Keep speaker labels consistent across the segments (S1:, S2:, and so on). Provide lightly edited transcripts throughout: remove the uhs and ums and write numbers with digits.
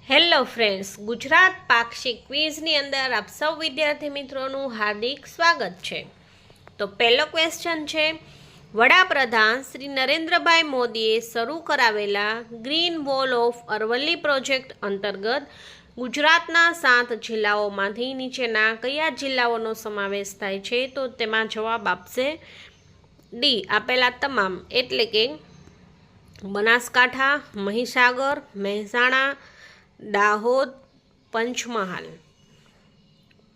S1: Hello friends, Gujarat પાક્ષિક ક્વિઝની અંદર આપ સૌ વિદ્યાર્થી મિત્રોનું હાર્દિક સ્વાગત છે। તો પહેલો ક્વેશ્ચન છે, વડાપ્રધાન શ્રી નરેન્દ્રભાઈ મોદીએ શરૂ કરાવેલા green wall of Aravalli project અંતર્ગત ગુજરાતના 7 જિલ્લાઓમાંથી નીચેના કયા જિલ્લાઓનો સમાવેશ થાય છે? તો તેમાં જવાબ આપશે ડી આપેલા તમામ, એટલે કે બનાસકાંઠા, મહીસાગર, મહેસાણા, દાહોદ, પંચમહાલ।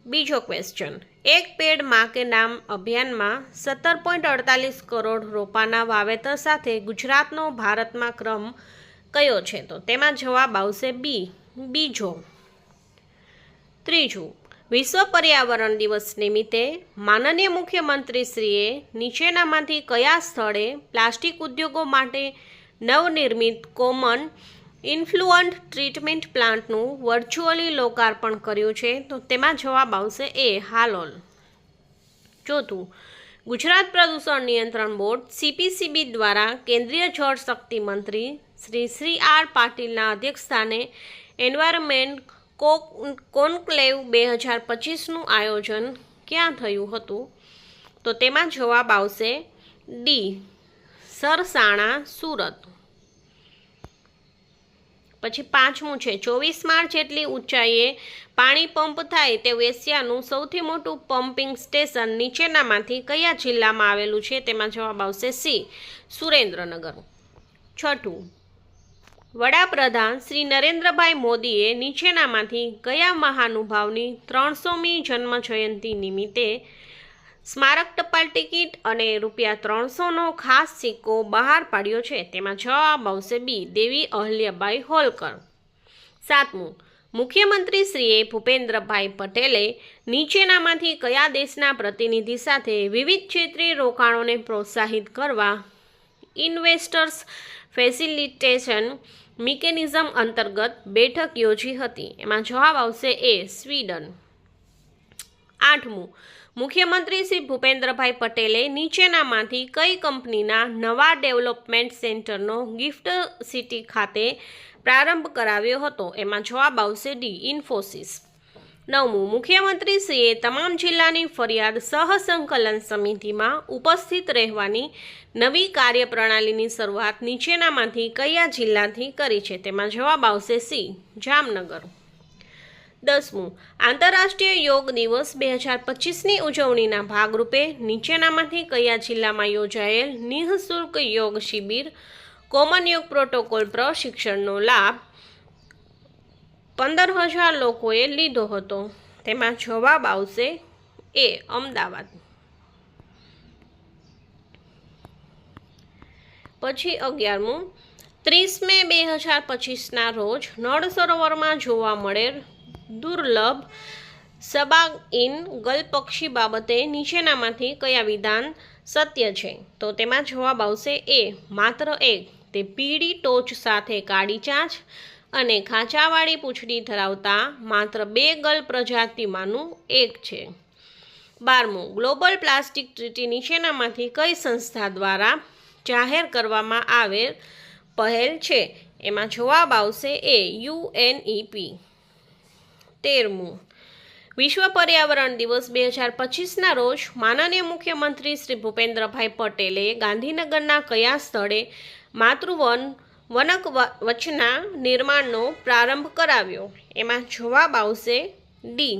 S1: બીજો ક્વેશ્ચન, એક પેડ માં કે નામ અભિયાનમાં 17.48 કરોડ રોપાના વાવેતર સાથે ગુજરાતનો ભારતમાં ક્રમ કયો છે? તો તેમાં જવાબ આવશે બી બીજો। ત્રીજું, વિશ્વ પર્યાવરણ દિવસ નિમિત્તે માનનીય મુખ્યમંત્રીશ્રીએ નીચેનામાંથી કયા સ્થળે પ્લાસ્ટિક ઉદ્યોગો માટે નવનિર્મિત કોમન ઇન્ફ્લુઅન્ટ ટ્રીટમેન્ટ પ્લાન્ટનું વર્ચ્યુઅલી લોકાર્પણ કર્યું છે? તો તેમાં જવાબ આવશે એ હાલોલ। ચોથું, ગુજરાત પ્રદૂષણ નિયંત્રણ બોર્ડ CPCB દ્વારા કેન્દ્રીય જળ શક્તિ મંત્રી શ્રી આર પાટીલના અધ્યક્ષસ્થાને એન્વાયરમેન્ટ કોન્ક્લેવ 2025નું આયોજન ક્યાં થયું હતું? તો તેમાં જવાબ આવશે ડી સરસાણા, સુરત। પછી પાંચમું છે, 24 માળ જેટલી ઊંચાઈએ પાણી પંપ થાય તેવું એશિયાનું સૌથી મોટું પમ્પિંગ સ્ટેશન નીચેનામાંથી કયા જિલ્લામાં આવેલું છે? તેમાં જવાબ આવશે સી સુરેન્દ્રનગર। છઠ્ઠું, વડાપ્રધાન શ્રી નરેન્દ્રભાઈ મોદીએ નીચેનામાંથી કયા મહાનુભાવની 300મી જન્મ જયંતિ નિમિત્તે સ્મારક ટપાલ ટિકિટ અને ₹300નો ખાસ સિક્કો બહાર પાડ્યો છે? તેમાં જવાબ આવશે બી દેવી અહલ્યાબાઈ હોલકર। સાતમું, મુખ્યમંત્રી શ્રીએ ભૂપેન્દ્રભાઈ પટેલે નીચેનામાંથી કયા દેશના પ્રતિનિધિ સાથે વિવિધ ક્ષેત્રીય રોકાણોને પ્રોત્સાહિત કરવા ઇન્વેસ્ટર્સ ફેસિલિટેશન મિકેનિઝમ અંતર્ગત બેઠક યોજી હતી? એમાં જવાબ આવશે એ સ્વીડન। આઠમું, મુખ્યમંત્રી શ્રી ભૂપેન્દ્રભાઈ પટેલે નીચેનામાંથી કઈ કંપનીના નવા ડેવલપમેન્ટ સેન્ટરનો ગિફ્ટ સિટી ખાતે પ્રારંભ કરાવ્યો હતો? એમાં જવાબ આવશે ડી ઇન્ફોસિસ। નવમું, મુખ્યમંત્રીશ્રીએ તમામ જિલ્લાની ફરિયાદ સહસંકલન સમિતિમાં ઉપસ્થિત રહેવાની નવી કાર્યપ્રણાલીની શરૂઆત નીચેનામાંથી કયા જિલ્લાથી કરી છે? તેમાં જવાબ આવશે સી જામનગર। 10મું, આંતરરાષ્ટ્રીય યોગ દિવસ 2025ની ઉજવણીના ભાગરૂપે નીચેનામાંથી કયા જિલ્લામાં યોજાયેલ નિઃશુલ્ક યોગ શિબિર કોમન યોગ પ્રોટોકોલ પ્રશિક્ષણનો લાભ 15,000 લોકોએ લીધો હતો? તેમાં જવાબ આવશે એ અમદાવાદ। પછી 11મું, 30 મે 2025ના રોજ નળ સરોવરમાં જોવા મળેલ દુર્લભ સબાઇન ગલપક્ષી બાબતે નીચેનામાંથી કયા વિધાન સત્ય છે? તો તેમાં જવાબ આવશે એ માત્ર એક, તે પીળી ટોચ સાથે કાળી ચાંચ અને ખાંચાવાળી પૂંછડી ધરાવતા માત્ર 2 ગલ પ્રજાતિમાંનું એક છે। 12મું, ગ્લોબલ પ્લાસ્ટિક ટ્રીટી નીચેનામાંથી કઈ સંસ્થા દ્વારા જાહેર કરવામાં આવેલ પહેલ છે? એમાં જવાબ આવશે એ UNEP। 13મું, વિશ્વ પર્યાવરણ દિવસ 2025ના રોજ માનનીય મુખ્યમંત્રી શ્રી ભૂપેન્દ્રભાઈ પટેલે ગાંધીનગરના કયા સ્થળે માતૃવન વનકવચના નિર્માણનો પ્રારંભ કરાવ્યો? એમાં જવાબ આવશે ડી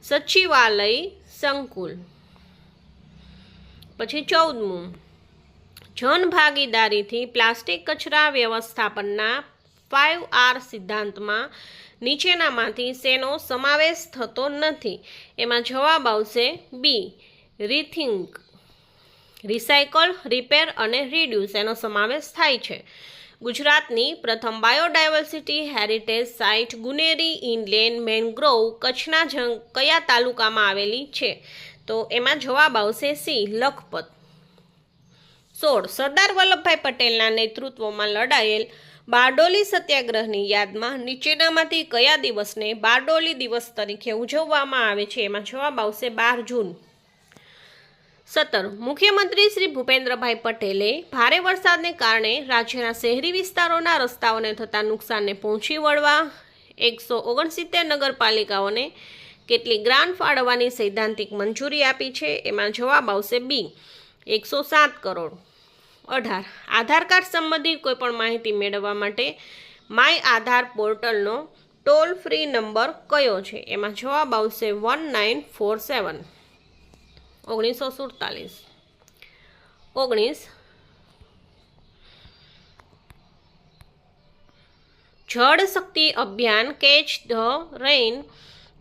S1: સચિવાલય સંકુલ। પછી 14મું, જન ભાગીદારીથી પ્લાસ્ટિક કચરા વ્યવસ્થાપનના 5R સિદ્ધાંતમાં નીચેનામાંથી શેનો સમાવેશ થતો નથી? એમાં જવાબ આવશે બી રીથિંક, રિસાયકલ, રિપેર અને રીડ્યુસ એનો સમાવેશ થાય છે। ગુજરાતની પ્રથમ biodiversity heritage site Guneri inland mangrove કચ્છના કયા તાલુકામાં આવેલી છે? તો એમાં જવાબ આવશે સી લખપત। 16, સરદાર વલ્લભભાઈ પટેલના નેતૃત્વમાં લડાયેલ બારડોલી સત્યાગ્રહની યાદમાં નીચેનામાંથી કયા દિવસને બારડોલી દિવસ તરીકે ઉજવવામાં આવે છે? એમાં જવાબ આવશે 12 જૂન। 17. મુખ્યમંત્રી શ્રી ભૂપેન્દ્રભાઈ પટેલે ભારે વરસાદને કારણે રાજ્યના શહેરી વિસ્તારોના રસ્તાઓને થતા નુકસાનને પહોંચી વળવા 169 નગરપાલિકાઓને કેટલી ગ્રાન્ટ ફાળવવાની સૈદ્ધાંતિક મંજૂરી આપી છે? એમાં જવાબ આવશે બી, 107 કરોડ. 18. આધાર કાર્ડ સંબંધિત કોઈપણ માહિતી મેળવવા માટે માય આધાર પોર્ટલનો ટોલ ફ્રી નંબર કયો છે? એમાં જવાબ આવશે 1947. 1947. 19. જળ શક્તિ અભિયાન કેચ ધ રેઇન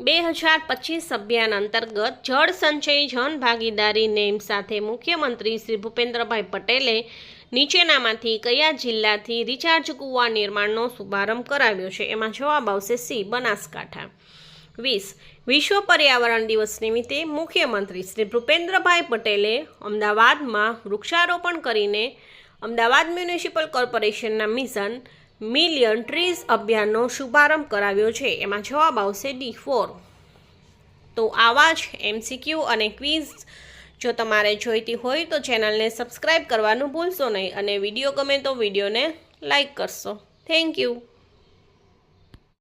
S1: 2025 અભિયાન અંતર્ગત જળ સંચય જન ભાગીદારી નેમ સાથે મુખ્યમંત્રી શ્રી ભૂપેન્દ્રભાઈ પટેલે નીચેનામાંથી કયા જિલ્લાથી રિચાર્જ કુવા નિર્માણનો શુભારંભ કરાવ્યો છે? એમાં જવાબ આવશે સી, બનાસકાંઠા. 20. વિશ્વ પર્યાવરણ દિવસ નિમિત્તે મુખ્યમંત્રી શ્રી ભૂપેન્દ્રભાઈ પટેલે અમદાવાદમાં વૃક્ષારોપણ કરીને અમદાવાદ મ્યુનિસિપલ કોર્પોરેશનના મિશન મિલિયન ટ્રીઝ અભિયાનનો શુભારંભ કરાવ્યો છે? એમાં જવાબ આવશે ડી, 4. તો આવા જ MCQ અને ક્વિઝ જો તમારે જોઈતી હોય તો ચેનલને સબસ્ક્રાઈબ કરવાનું ભૂલશો નહીં અને વિડીયો ગમે તો વિડીયોને લાઈક કરશો. Thank you.